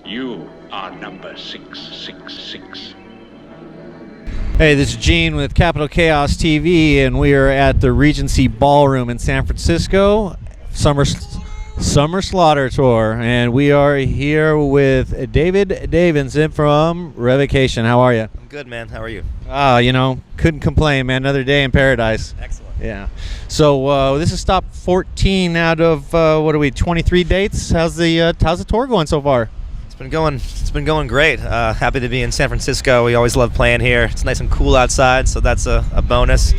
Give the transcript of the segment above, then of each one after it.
You are number 666. Hey, this is Gene with Capital Chaos TV, and we are at the Regency Ballroom in San Francisco, Summer Slaughter Tour, and we are here with David Davidson from Revocation. How are you? I'm good, man. How are you? Couldn't complain, man. Another day in paradise. Excellent. Yeah. So this is stop 14 out of 23 dates. How's the tour going so far? It's been going great. Happy to be in San Francisco. We always love playing here. It's nice and cool outside, so that's a bonus.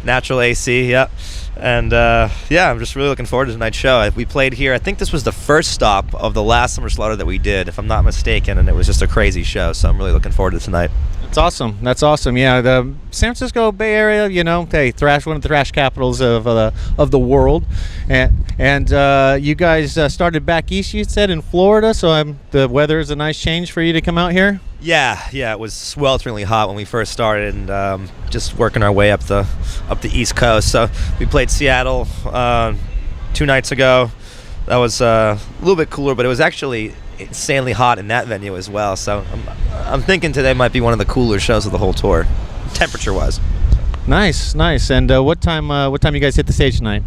Natural AC, yeah. And I'm just really looking forward to tonight's show. We played here. I think this was the first stop of the last Summer Slaughter that we did, if I'm not mistaken, and it was just a crazy show. So I'm really looking forward to tonight. That's awesome. Yeah, the San Francisco Bay Area. Hey, Thrash, one of the thrash capitals of the world, and you guys started back east. You said in Florida, so the weather is a nice change for you to come out here. Yeah, it was swelteringly hot when we first started, and just working our way up the East Coast. So we played Seattle 2 nights ago. That was a little bit cooler, but it was actually insanely hot in that venue as well. So I'm thinking today might be one of the cooler shows of the whole tour, temperature-wise. Nice. And what time you guys hit the stage tonight?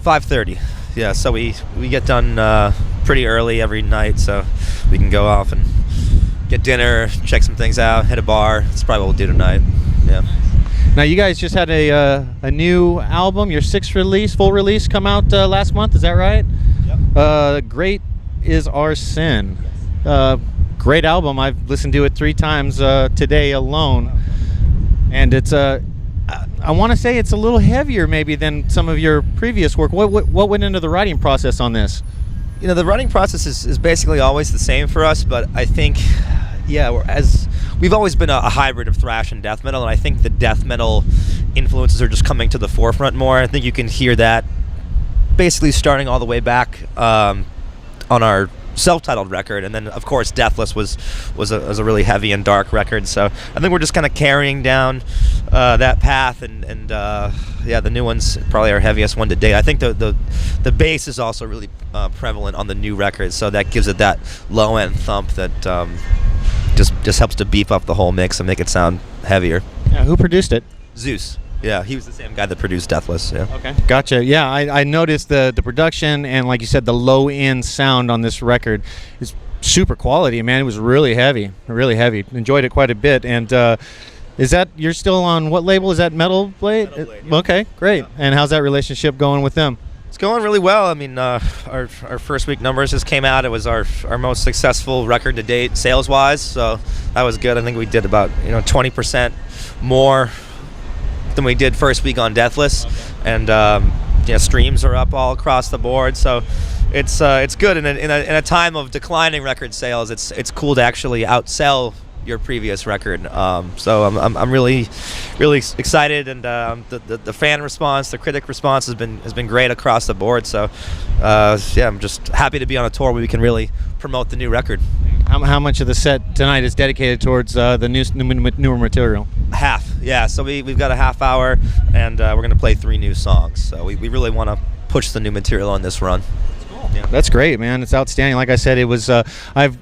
5:30. Yeah, so we get done pretty early every night, so we can go off and get dinner, check some things out, hit a bar. That's probably what we'll do tonight. Yeah. Now you guys just had a new album, your 6th full release, come out last month. Is that right? Yep. Great Is Our Sin. Great album. I've listened to it 3 times today alone, and it's I want to say it's a little heavier maybe than some of your previous work. What went into the writing process on this? The writing process is basically always the same for us, but I think, we've always been a hybrid of thrash and death metal, and I think the death metal influences are just coming to the forefront more. I think you can hear that basically starting all the way back on our self-titled record, and then of course Deathless was a really heavy and dark record. So I think we're just kind of carrying down that path, and the new one's probably our heaviest one to date. I think the bass is also really prevalent on the new record, so that gives it that low end thump that just helps to beef up the whole mix and make it sound heavier. Yeah, who produced it? Zeus. Yeah, he was the same guy that produced Deathless. Yeah. Okay, gotcha. Yeah, I noticed the production and, like you said, the low end sound on this record is super quality. Man, it was really heavy. Enjoyed it quite a bit. And is that, you're still on what label? Is that Metal Blade? Metal Blade, yeah. Okay, great. Yeah. And how's that relationship going with them? It's going really well. I mean, our first week numbers just came out. It was our most successful record to date sales wise, so that was good. I think we did about 20% more than we did first week on Deathless. Okay. And streams are up all across the board, so it's good. In a time of declining record sales, it's cool to actually outsell your previous record. So I'm really excited, and the fan response, the critic response has been great across the board. So I'm just happy to be on a tour where we can really promote the new record. How much of the set tonight is dedicated towards the newer material? Half, yeah. So we've got a half hour, and we're going to play 3 new songs. So we really want to push the new material on this run. Yeah. That's great, man. It's outstanding. Like I said, it was. I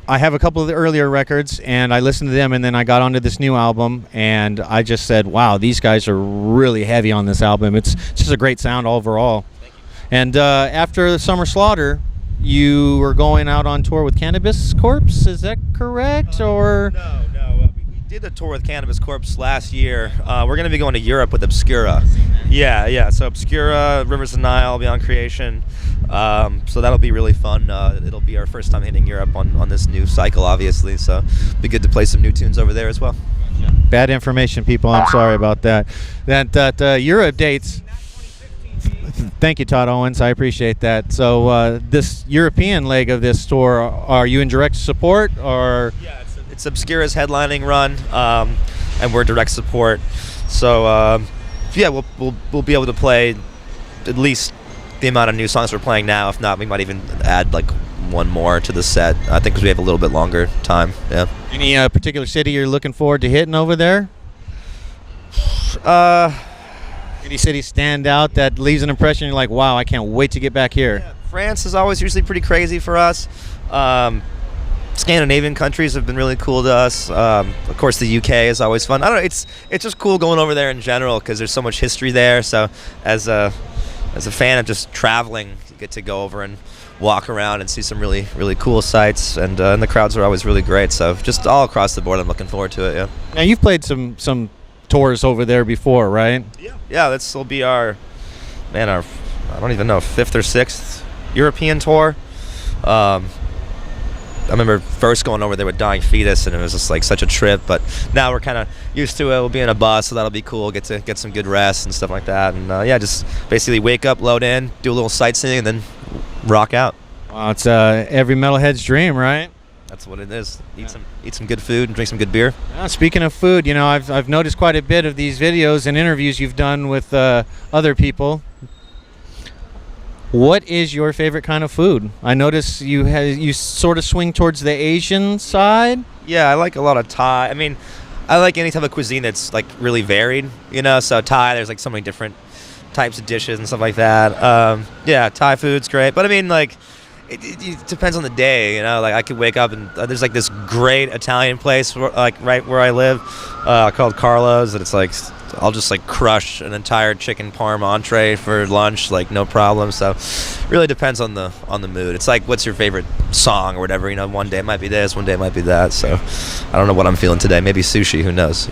have a couple of the earlier records, and I listened to them, and then I got onto this new album, and I just said, "Wow, these guys are really heavy on this album." It's just a great sound overall. Thank you. And after the Summer Slaughter, you were going out on tour with Cannabis Corpse. Is that correct? Or no. We did a tour with Cannabis Corpse last year. We're going to be going to Europe with Obscura. Yeah. So Obscura, Rivers of Nile, Beyond Creation. So that'll be really fun. It'll be our first time hitting Europe on this new cycle, obviously. So it'll be good to play some new tunes over there as well. Bad information, people. I'm sorry about that. That Europe dates. Thank you, Todd Owens. I appreciate that. So this European leg of this tour, are you in direct support, or? Yeah, it's Obscura's headlining run, and we're direct support. So we'll be able to play at least the amount of new songs we're playing now. If not, we might even add like one more to the set. I think because we have a little bit longer time. Yeah. Any particular city you're looking forward to hitting over there? Any city stand out that leaves an impression? You're like, wow, I can't wait to get back here. Yeah, France is always usually pretty crazy for us. Scandinavian countries have been really cool to us. Of course, the UK is always fun. I don't know. It's just cool going over there in general because there's so much history there. So as a fan of just traveling, you get to go over and walk around and see some really, really cool sights, and the crowds are always really great. So just all across the board, I'm looking forward to it. Yeah. Now you've played some tours over there before, right? Yeah. This will be our I don't even know, 5th or 6th European tour. I remember first going over there with Dying Fetus, and it was just like such a trip. But now we're kind of used to it. We'll be in a bus, so that'll be cool. Get to get some good rest and stuff like that. And just basically wake up, load in, do a little sightseeing, and then rock out. Well, it's every metalhead's dream, right? That's what it is. Eat some good food and drink some good beer. Speaking of food, I've noticed quite a bit of these videos and interviews you've done with other people. What is your favorite kind of food? I notice you sort of swing towards the Asian side. Yeah, I like a lot of Thai. I mean, I like any type of cuisine that's like really varied, So Thai, there's like so many different types of dishes and stuff like that. Thai food's great. But I mean, like, it depends on the day, Like I could wake up and there's like this great Italian place like right where I live called Carlo's, and it's like I'll just like crush an entire chicken parm entree for lunch, like no problem. So really depends on the mood. It's like, what's your favorite song or whatever, One day it might be this, one day it might be that. So I don't know what I'm feeling today. Maybe sushi, who knows,